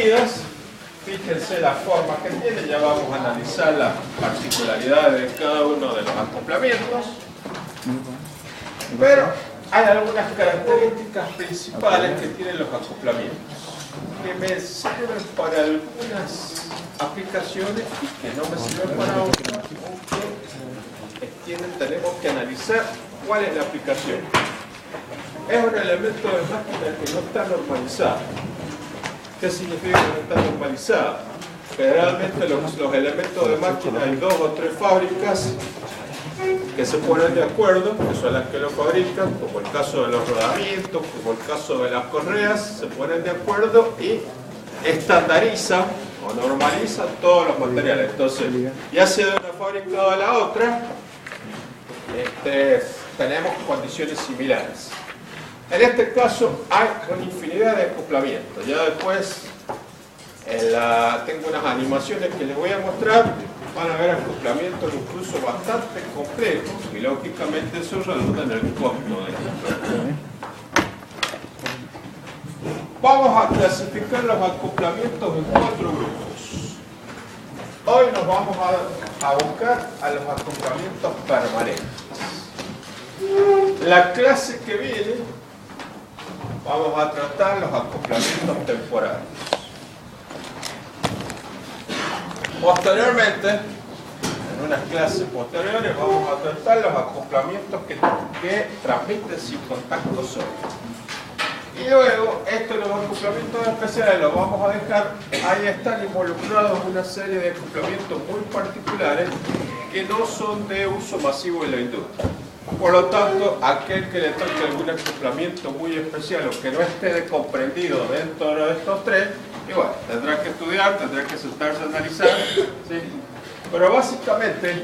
medidas. Fíjense la forma que tiene, ya vamos a analizar las particularidades de cada uno de los acoplamientos. Pero hay algunas características principales que tienen los acoplamientos que me sirven para algunas aplicaciones y que no me sirven para otras, aunque tenemos que analizar cuál es la aplicación. Es un elemento de máquina que no está normalizado. ¿Qué significa que no está normalizado? Generalmente los elementos de máquina hay 2 o 3 fábricas que se ponen de acuerdo, que son las que lo fabrican, como el caso de los rodamientos, como el caso de las correas, se ponen de acuerdo y estandarizan o normalizan todos los materiales. Entonces, ya sea de una fábrica o de la otra, tenemos condiciones similares. En este caso hay una infinidad de acoplamientos. Ya después tengo unas animaciones que les voy a mostrar. Van a ver acoplamientos incluso bastante complejos y lógicamente eso redunda en el costo de la. Vamos a clasificar los acoplamientos en 4 grupos. Hoy nos vamos a buscar a los acoplamientos permanentes. La clase que viene vamos a tratar los acoplamientos temporales. Posteriormente, en unas clases posteriores, vamos a tratar los acoplamientos que transmiten sin contacto sólido. Y luego, los acoplamientos especiales los vamos a dejar, ahí están involucrados una serie de acoplamientos muy particulares que no son de uso masivo en la industria. Por lo tanto, aquel que le toque algún acoplamiento muy especial o que no esté comprendido dentro de estos 3, igual, tendrá que estudiar, tendrá que sentarse a analizar, ¿sí? Pero básicamente,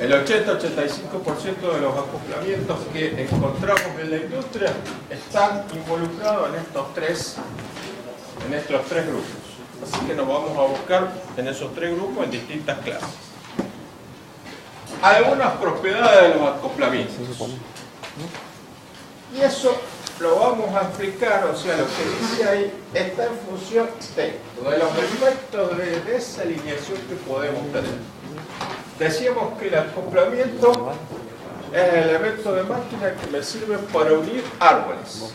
el 80-85% de los acoplamientos que encontramos en la industria están involucrados en estos tres grupos. Así que nos vamos a buscar en esos 3 grupos en distintas clases. Algunas propiedades de los acoplamientos. Y eso lo vamos a explicar, o sea, lo que dice ahí está en función de los efectos de desalineación que podemos tener. Decíamos que el acoplamiento es el elemento de máquina que me sirve para unir árboles.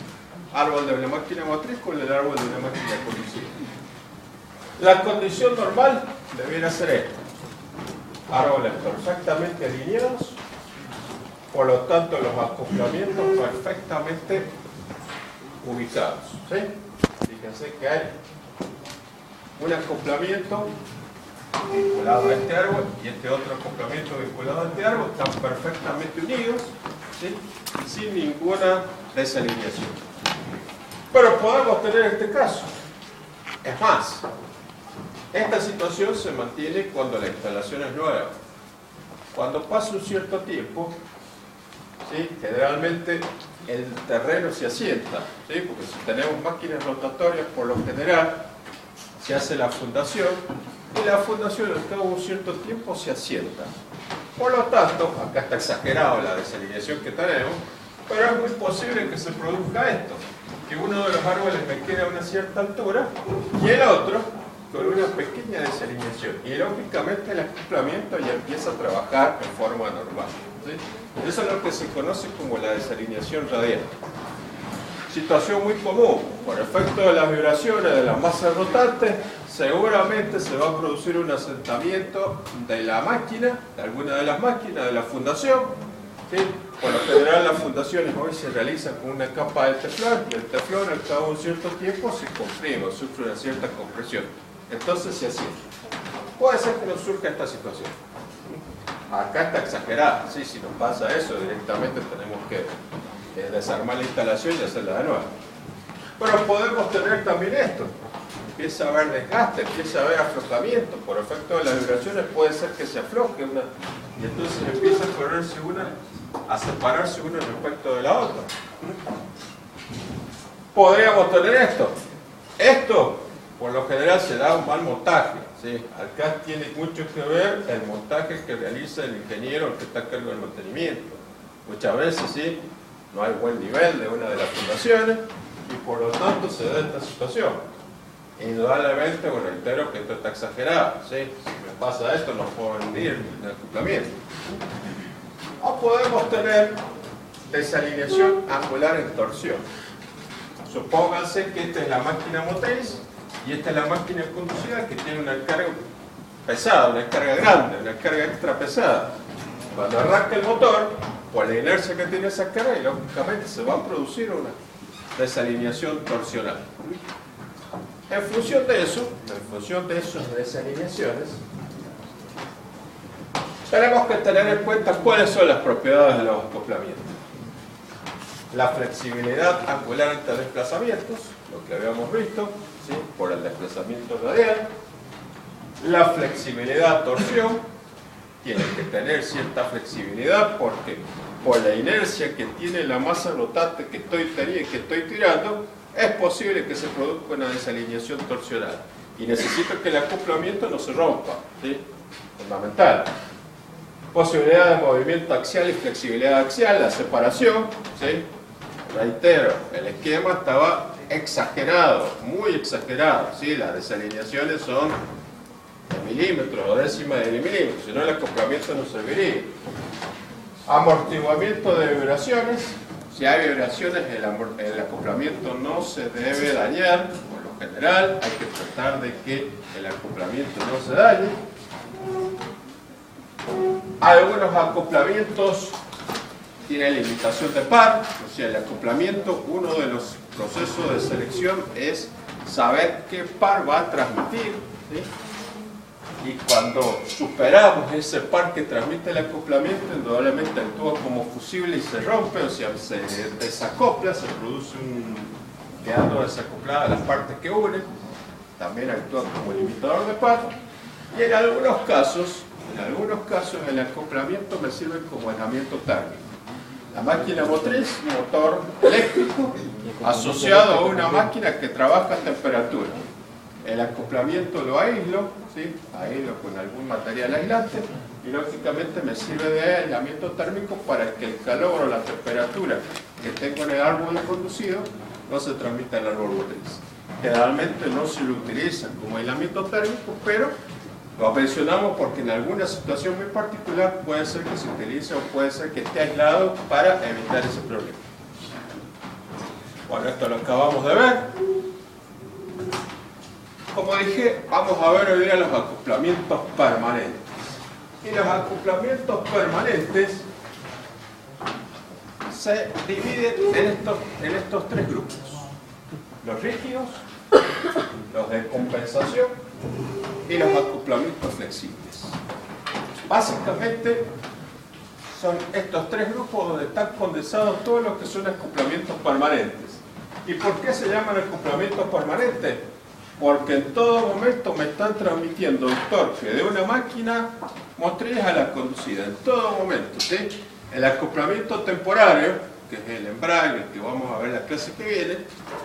Árbol de una máquina motriz con el árbol de una máquina conducida. La condición normal debiera ser esta. Árboles perfectamente alineados, por lo tanto los acoplamientos perfectamente ubicados. ¿Sí? Fíjense que hay un acoplamiento vinculado a este árbol y este otro acoplamiento vinculado a este árbol, están perfectamente unidos, ¿sí? Sin ninguna desalineación. Pero podemos tener este caso. Es más, esta situación se mantiene cuando la instalación es nueva. Cuando pasa un cierto tiempo, ¿sí? Generalmente el terreno se asienta, ¿sí? Porque si tenemos máquinas rotatorias, por lo general se hace la fundación y la fundación al cabo de un cierto tiempo se asienta. Por lo tanto, acá está exagerado la desalineación que tenemos, pero es muy posible que se produzca esto, que uno de los árboles me quede a una cierta altura y el otro con una pequeña desalineación. Y lógicamente el acoplamiento ya empieza a trabajar en forma normal, ¿sí? Eso es lo que se conoce como la desalineación radial. Situación muy común, por efecto de las vibraciones de las masas rotantes, seguramente se va a producir un asentamiento de la máquina, de alguna de las máquinas, de la fundación, ¿sí? Por lo general las fundaciones hoy se realizan con una capa de teflón y el teflón al cabo de un cierto tiempo se comprime o sufre una cierta compresión. Entonces se asienta. Puede ser que nos surja esta situación. Acá está exagerada, ¿sí? Si nos pasa eso directamente tenemos que desarmar la instalación y hacerla de nuevo. Pero podemos tener también esto. Empieza a haber desgaste, empieza a haber aflojamiento. Por efecto de las vibraciones puede ser que se afloje una y entonces empieza a correrse una, a separarse una respecto de la otra. Podríamos tener esto. Esto, por lo general, se da un mal montaje, ¿sí? Acá tiene mucho que ver el montaje que realiza el ingeniero que está a cargo del mantenimiento. Muchas veces, ¿sí? No hay buen nivel de una de las fundaciones y por lo tanto se da esta situación. Indudablemente, bueno, reitero que esto está exagerado, ¿sí? Si me pasa esto, no puedo rendir el acoplamiento. O podemos tener desalineación angular en torsión. Supónganse que esta es la máquina motriz y esta es la máquina conducida que tiene una carga pesada, una carga grande, una carga extra pesada. Cuando arranca el motor, por la inercia que tiene esa carga, y lógicamente se va a producir una desalineación torsional. En función de esas desalineaciones, tenemos que tener en cuenta cuáles son las propiedades de los acoplamientos. La flexibilidad angular entre desplazamientos, lo que habíamos visto, ¿sí? Por el desplazamiento radial. La flexibilidad torsión, tiene que tener cierta flexibilidad porque por la inercia que tiene la masa rotante que estoy tirando, es posible que se produzca una desalineación torsional. Y necesito que el acoplamiento no se rompa, ¿sí? Fundamental. Posibilidad de movimiento axial y flexibilidad axial, la separación, ¿sí? Reitero, el esquema estaba exagerado, muy exagerado, ¿sí? Las desalineaciones son de milímetros o décimas de milímetros, si no el acoplamiento no serviría. Amortiguamiento de vibraciones. Si hay vibraciones, el acoplamiento no se debe dañar. Por lo general, hay que tratar de que el acoplamiento no se dañe. Algunos acoplamientos tienen limitación de par, o sea, el acoplamiento, uno de los procesos de selección es saber qué par va a transmitir, ¿sí? Y cuando superamos ese par que transmite el acoplamiento, indudablemente actúa como fusible y se rompe, o sea, se desacopla, se produce quedando desacopladas las partes que unen, también actúa como limitador de par, y en algunos casos el acoplamiento me sirve como aislamiento térmico. La máquina motriz, motor eléctrico, asociado a una máquina que trabaja a temperatura. El acoplamiento lo aíslo, ¿sí? Aíslo con algún material aislante y lógicamente me sirve de aislamiento térmico para que el calor o la temperatura que tengo en el árbol conducido no se transmita al árbol motriz. Generalmente no se lo utiliza como aislamiento térmico, pero lo mencionamos porque en alguna situación muy particular puede ser que se utilice o puede ser que esté aislado para evitar ese problema. Bueno, esto lo acabamos de ver. Como dije, vamos a ver hoy día los acoplamientos permanentes. Y los acoplamientos permanentes se dividen en estos tres grupos. Los rígidos, los de compensación y los acoplamientos flexibles. Básicamente son estos tres grupos donde están condensados todos los que son acoplamientos permanentes. ¿Y por qué se llaman acoplamientos permanentes? Porque en todo momento me están transmitiendo el torque de una máquina motriz a la conducida, en todo momento, ¿sí? El acoplamiento temporario, que es el embrague, que vamos a ver en la clase que viene,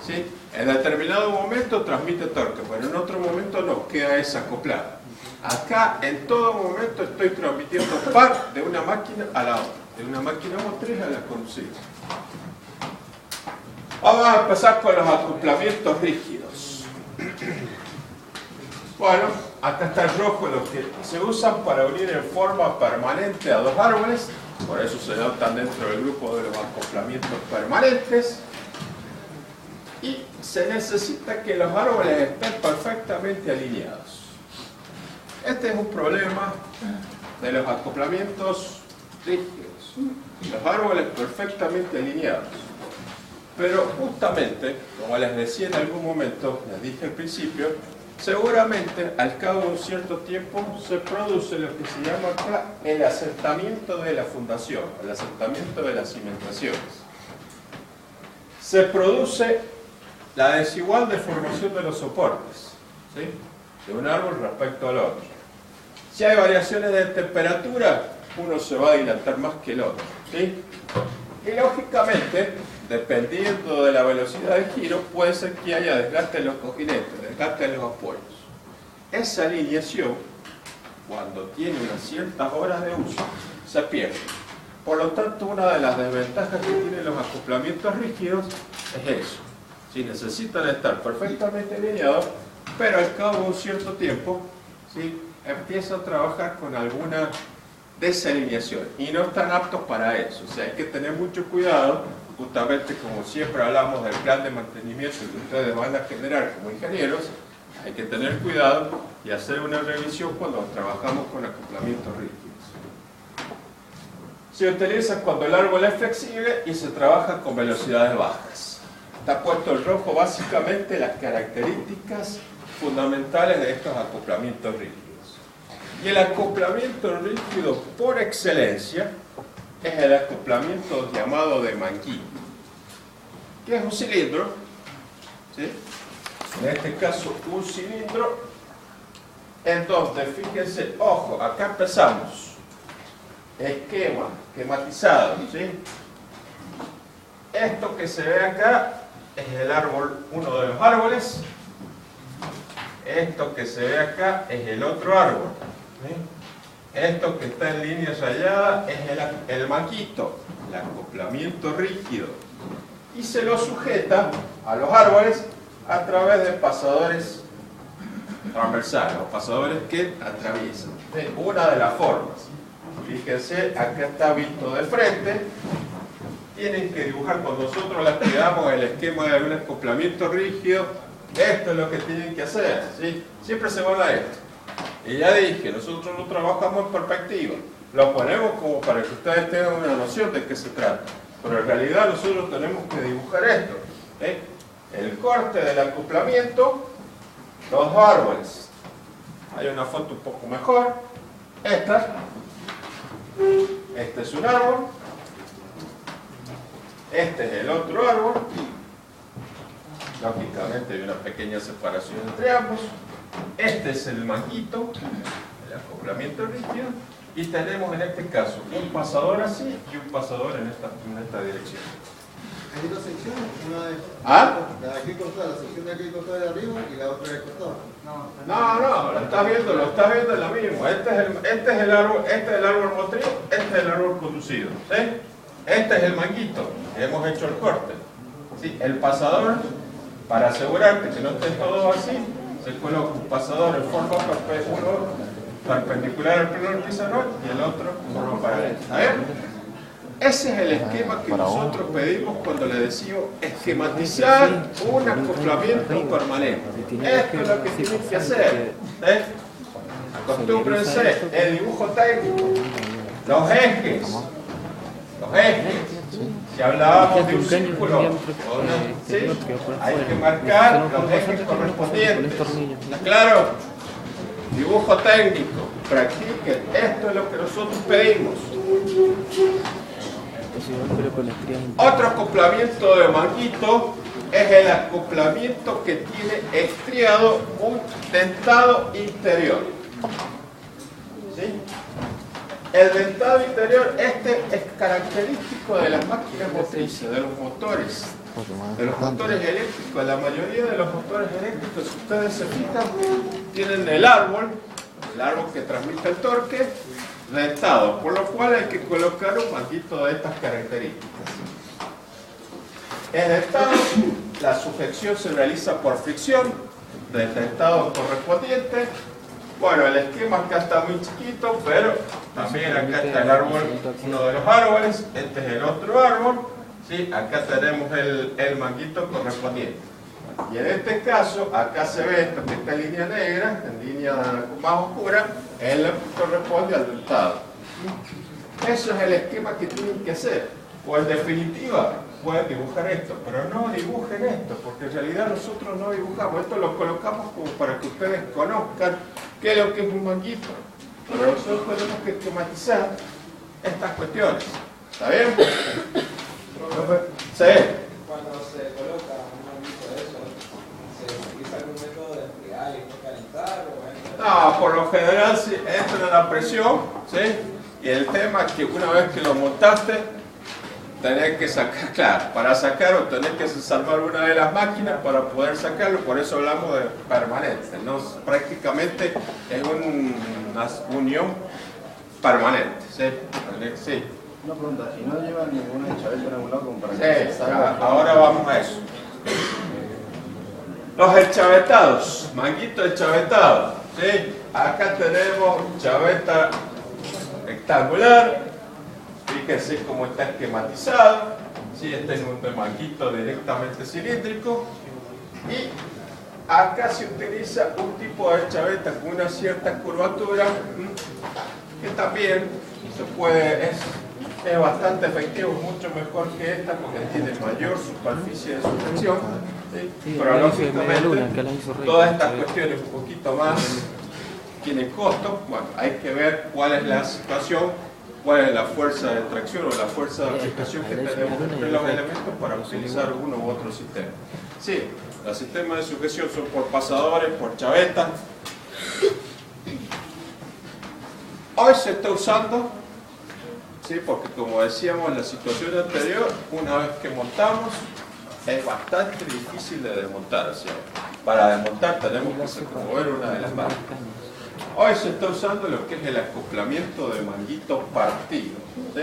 ¿sí? En determinado momento transmite torque, pero en otro momento no, queda desacoplado. Acá en todo momento estoy transmitiendo par de una máquina a la otra, de una máquina motriz a la conducida. Vamos a empezar con los acoplamientos rígidos. Bueno, acá está el rojo, los que se usan para unir en forma permanente a dos árboles, por eso se notan dentro del grupo de los acoplamientos permanentes. Y se necesita que los árboles estén perfectamente alineados. Este es un problema de los acoplamientos rígidos, los árboles perfectamente alineados. Pero justamente, como les decía en algún momento, les dije al principio, seguramente al cabo de un cierto tiempo se produce lo que se llama acá el asentamiento de la fundación, el asentamiento de las cimentaciones. Se produce la desigual deformación de los soportes, ¿sí? De un árbol respecto al otro. Si hay variaciones de temperatura, uno se va a dilatar más que el otro, ¿sí? Y lógicamente, dependiendo de la velocidad de giro, puede ser que haya desgaste en los cojinetes, desgaste en los apoyos. Esa alineación, cuando tiene unas ciertas horas de uso, se pierde. Por lo tanto, una de las desventajas que tienen los acoplamientos rígidos es eso. Si necesitan estar perfectamente alineados, pero al cabo de un cierto tiempo, ¿sí?, empieza a trabajar con alguna desalineación y no están aptos para eso. O sea, hay que tener mucho cuidado, justamente como siempre hablamos del plan de mantenimiento que ustedes van a generar como ingenieros. Hay que tener cuidado y hacer una revisión cuando trabajamos con acoplamientos rígidos. Se utiliza cuando el árbol es flexible y se trabaja con velocidades bajas. Está puesto en rojo básicamente las características fundamentales de estos acoplamientos rígidos. Y el acoplamiento rígido por excelencia es el acoplamiento llamado de manguito, que es un cilindro, ¿sí?, en este caso un cilindro, en donde, fíjense, ojo, acá empezamos, esquematizado, ¿sí? Esto que se ve acá es el árbol, uno de los árboles. Esto que se ve acá es el otro árbol, ¿sí? Esto que está en línea rayada es el manguito, el acoplamiento rígido, y se lo sujeta a los árboles a través de pasadores transversales, o pasadores que atraviesan. Una de las formas, fíjense, acá está visto de frente. Tienen que dibujar, cuando nosotros les pidamos el esquema de un acoplamiento rígido, esto es lo que tienen que hacer, ¿sí? Siempre se van a esto. Y ya dije, nosotros no trabajamos en perspectiva, lo ponemos como para que ustedes tengan una noción de qué se trata, pero en realidad nosotros tenemos que dibujar esto, ¿sí? El corte del acoplamiento, los árboles. Hay una foto un poco mejor. Este es un árbol. Este es el otro árbol. Lógicamente hay una pequeña separación entre ambos. Este es el manguito, el acoplamiento rígido. Y tenemos en este caso un pasador así y un pasador en esta dirección. Hay dos secciones, una de aquí cortada, la sección de aquí cortada de arriba y la otra de costado. No, lo estás viendo en la misma. Este es el árbol motriz, este es el árbol conducido, ¿sí? Este es el manguito, hemos hecho el corte, ¿sí? El pasador, para asegurarte que no esté todo así, se coloca un pasador en forma perpendicular al plano artesanal y el otro en forma paralela. ¿Está bien? Ese es el esquema que nosotros pedimos cuando le decimos esquematizar un acoplamiento permanente. Esto es lo que tienen que hacer. Acostúmbrense, el dibujo técnico, los ejes. Si hablábamos de un círculo, ¿sí?, hay que marcar los ejes correspondientes. ¿Está claro? Dibujo técnico, practiquen. Esto es lo que nosotros pedimos. Otro acoplamiento de manguito es el acoplamiento que tiene estriado un dentado interior, ¿sí? El dentado interior, este es característico de las máquinas motrices, de los motores eléctricos. La mayoría de los motores eléctricos, si ustedes se fijan, tienen el árbol que transmite el torque, dentado, por lo cual hay que colocar un manguito de estas características. En dentado, la sujeción se realiza por fricción del dentado correspondiente. Bueno, el esquema acá está muy chiquito, pero también acá está el árbol, uno de los árboles, este es el otro árbol, ¿sí? Acá tenemos el manguito correspondiente. Y en este caso, acá se ve esto que está en línea negra, en línea más oscura, él corresponde al dentado. Eso es el esquema que tienen que hacer. O en definitiva, pueden dibujar esto, pero no dibujen esto, porque en realidad nosotros no dibujamos. Esto lo colocamos como para que ustedes conozcan qué es lo que es un manguito. Pero nosotros tenemos que esquematizar estas cuestiones. ¿Está bien? Sí. Cuando se coloca un manguito de eso, ¿se utiliza algún método de enfriar y calentar? No, por lo general entra la presión, ¿sí? Y el tema es que una vez que lo montaste, tenés que sacar, claro, para sacarlo tenés que salvar una de las máquinas para poder sacarlo, por eso hablamos de permanente, ¿no? Prácticamente es una unión permanente, ¿sí? Sí. Una pregunta, ¿y no lleva ninguna echabel por algún lado como para Sí, que se salga? ahora vamos a eso. Los enchavetados, manguito enchavetado, ¿sí? Acá tenemos chaveta rectangular, fíjense cómo está esquematizado, ¿sí? Este es un manguito directamente cilíndrico y acá se utiliza un tipo de chaveta con una cierta curvatura que también se puede, es bastante efectivo, mucho mejor que esta porque tiene mayor superficie de sujeción, ¿sí? Pero lógicamente todas estas cuestiones un poquito más tienen costo. Bueno, hay que ver cuál es la situación, cuál es la fuerza de tracción o la fuerza de aplicación que tenemos entre los elementos para utilizar uno u otro sistema. Sí, los sistemas de sujeción son por pasadores, por chavetas. Hoy se está usando, ¿sí? Porque como decíamos en la situación anterior, una vez que montamos es bastante difícil de desmontar. O sea, para desmontar tenemos que mover una de las manos. Hoy se está usando lo que es el acoplamiento de manguito partido, ¿sí?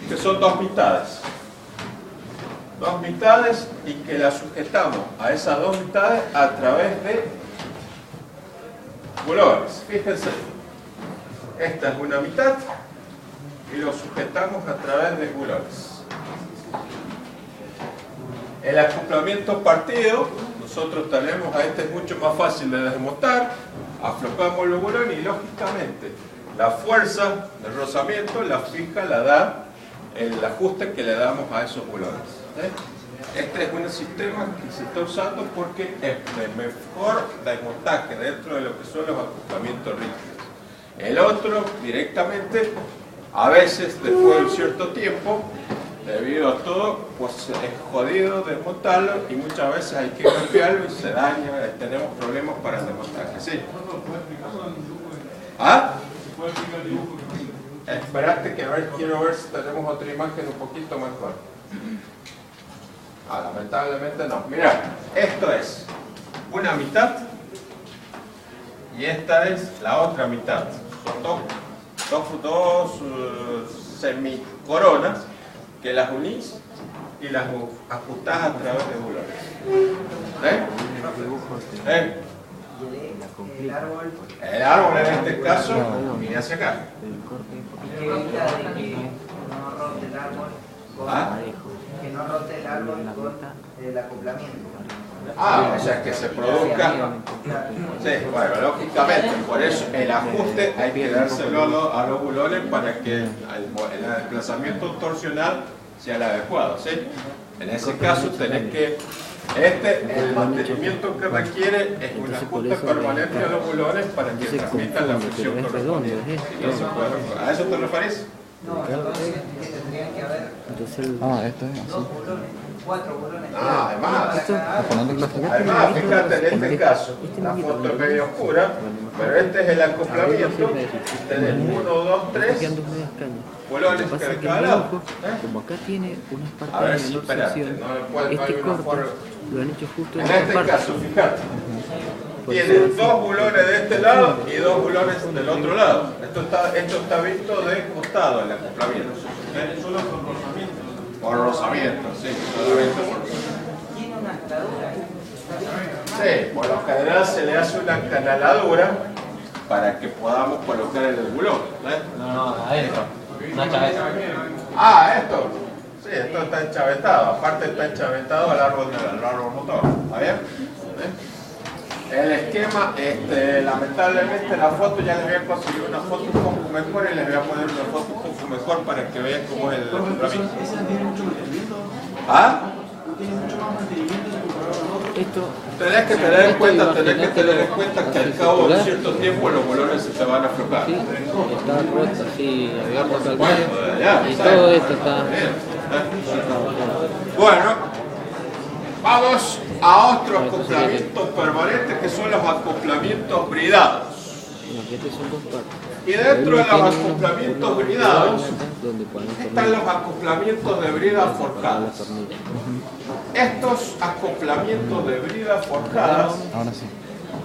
Que son dos mitades y que las sujetamos a esas dos mitades a través de bulones. Fíjense, esta es una mitad y lo sujetamos a través de bulones. El acoplamiento partido, nosotros tenemos, a este es mucho más fácil de desmontar, aflojamos los bulones y lógicamente la fuerza del rozamiento la fija, la da el ajuste que le damos a esos bulones. Este es un sistema que se está usando porque es de mejor desmontaje dentro de lo que son los acoplamientos rígidos. El otro, directamente, a veces después de un cierto tiempo, debido a todo, pues es jodido desmontarlo y muchas veces hay que golpearlo y se daña, tenemos problemas para el desmontaje. ¿Sí? ¿Ah? Espérate que quiero ver si tenemos otra imagen un poquito mejor. Lamentablemente no. Mira, esto es una mitad y esta es la otra mitad. Son dos semicoronas que las unís y las ajustás a través de bulones. El árbol en este caso viene hacia acá. Que no rote el árbol con el acoplamiento. O sea, que se produzca. Sí, bueno, lógicamente, por eso el ajuste hay que dárselo a los bulones para que el desplazamiento torsional sea el adecuado, ¿sí? En ese caso tenés que, el mantenimiento que requiere es un ajuste permanente a los bulones para que transmitan la fricción correspondiente. ¿A eso te referís? No, entonces tendrían que haber esto es así. 2 bulones, 4 bulones. Además, fíjate en este caso, la foto es medio oscura, pero este es el acoplamiento. Tenés 1, 2, 3 bulones que de cada lado. Como acá tiene unas A ver partes si, de menor espérate, sección, no hay este una corte forma. lo han hecho justo En esta este parte. caso, fíjate, tiene 2 bulones de este lado y 2 bulones del otro lado. Esto está visto de costado el acoplamiento. Solo con rozamiento. Por rozamiento, sí, solamente por rozamiento. Tiene una atadura. Sí, por lo general se le hace una canaladura para que podamos colocar el bulón. No, adentro. Una chaveta. Esto. Sí, esto está enchavetado. Aparte está enchavetado al árbol motor. ¿Está bien? El esquema, lamentablemente la foto ya les voy a conseguir una foto un poco mejor y les voy a poner una foto un poco mejor para que vean cómo es el acoplamiento. ¿Esa tiene mucho mantenimiento? Tiene mucho más mantenimiento que Esto, tenés que tener en cuenta que al cabo de cierto tiempo los bulones se te van a aflojar. sí, está puesto así, abierto acá. Bueno, ya, Y ¿sabes? todo esto está. Bueno, vamos a otro acoplamiento permanente que son los acoplamientos bridados. Estos son dos partes. Y dentro de los acoplamientos bridados donde podemos están los acoplamientos de bridas forjadas. Estos acoplamientos de bridas forjadas, Ahora sí.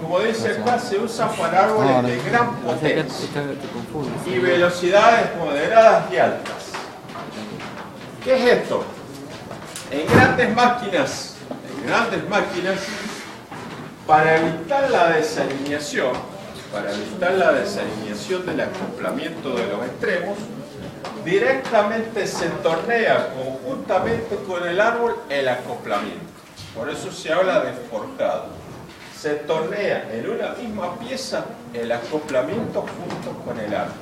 como dice acá, se usan para árboles de gran potencia Te confundes. y velocidades moderadas y altas. ¿Qué es esto? En grandes máquinas para evitar la desalineación, del acoplamiento de los extremos, directamente se tornea conjuntamente con el árbol el acoplamiento. Por eso se habla de forjado. Se tornea en una misma pieza el acoplamiento junto con el árbol.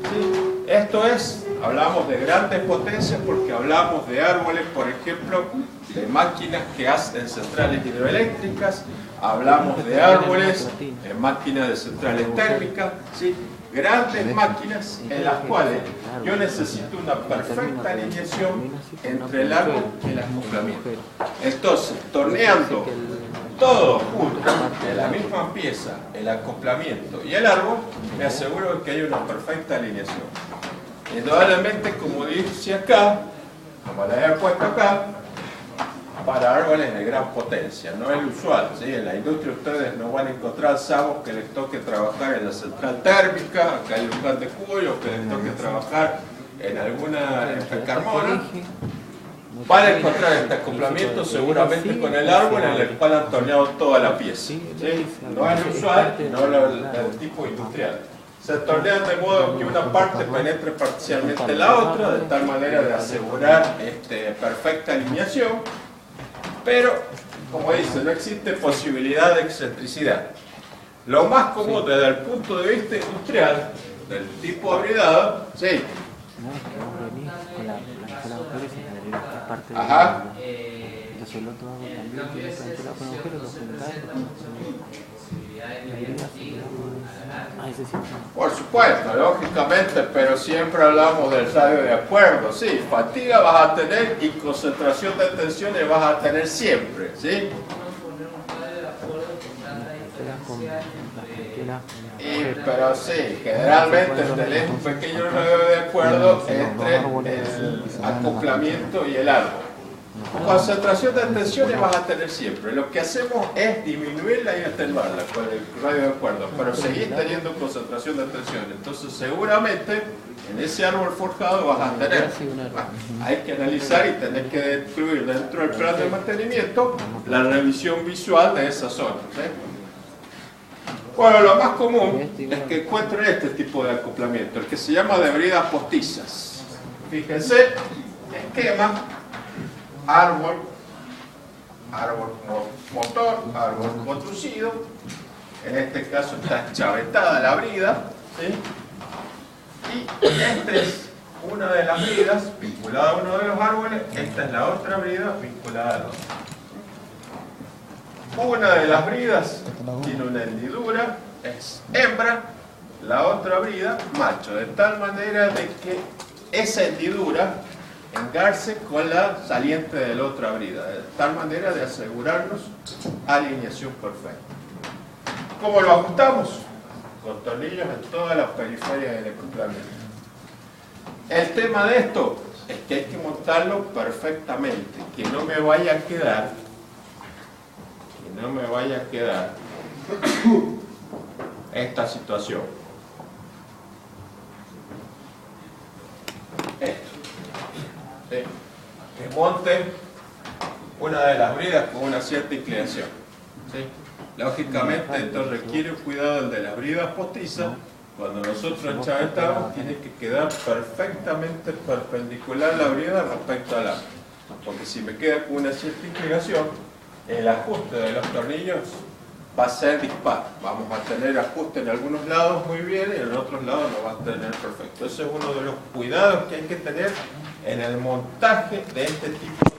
¿Sí? Esto es, hablamos de grandes potencias porque hablamos de árboles, por ejemplo, de máquinas que hacen centrales hidroeléctricas, hablamos de árboles en máquinas de centrales térmicas, ¿sí? Grandes máquinas en las cuales yo necesito una perfecta alineación entre el árbol y el acoplamiento. Entonces, torneando todo junto en la misma pieza, el acoplamiento y el árbol, me aseguro de que hay una perfecta alineación. Indudablemente, como dice acá, como la he puesto acá, para árboles de gran potencia, no es usual, ¿sí? En la industria ustedes no van a encontrar sabos que les toque trabajar en la central térmica, acá hay un plan de cuyo que les toque trabajar en alguna Carmona. Van a encontrar este acoplamiento seguramente con el árbol en el cual han torneado toda la pieza, ¿sí? No es usual, no el tipo industrial. Se tornean de modo que una parte penetre parcialmente la otra, de tal manera de asegurar perfecta alineación. Pero, como dice, no existe posibilidad de excentricidad. Lo más común desde el punto de vista industrial, del tipo abridado, sí. Ajá. Por supuesto, lógicamente, pero siempre hablamos del radio de acuerdo, sí, fatiga vas a tener y concentración de tensiones vas a tener siempre, ¿sí? Pero sí, generalmente tenés un pequeño radio de acuerdo entre el acoplamiento y el árbol. Concentración de tensiones vas a tener siempre. Lo que hacemos es disminuirla y atenuarla con el radio de acuerdo, pero seguís teniendo concentración de tensiones. Entonces seguramente en ese árbol forjado vas a tener. Hay que analizar y tener que incluir dentro del plan de mantenimiento la revisión visual de esa zona, ¿sí? Bueno, lo más común es que encuentren este tipo de acoplamiento, el que se llama de bridas postizas. Fíjense, esquema, árbol motor, árbol construido. En este caso está chavetada la brida, ¿sí? Y esta es una de las bridas vinculada a uno de los árboles, esta es la otra brida vinculada al otro. Una de las bridas tiene una hendidura, es hembra, la otra brida macho, de tal manera de que esa hendidura engarce con la saliente de la otra brida, de tal manera de asegurarnos alineación perfecta. ¿Cómo lo ajustamos? Con tornillos en todas las periferias del acoplamiento. El tema de esto es que hay que montarlo perfectamente, que no me vaya a quedar esta situación. Esto. ¿Sí? Que monte una de las bridas con una cierta inclinación. ¿Sí? Lógicamente esto requiere un cuidado del de las bridas postizas. Cuando nosotros enchavetamos tiene que quedar perfectamente perpendicular la brida respecto al árbol. Porque si me queda con una cierta inclinación, el ajuste de los tornillos va a ser dispar. Vamos a tener ajuste en algunos lados muy bien y en otros lados no va a tener perfecto. Ese es uno de los cuidados que hay que tener en el montaje de este tipo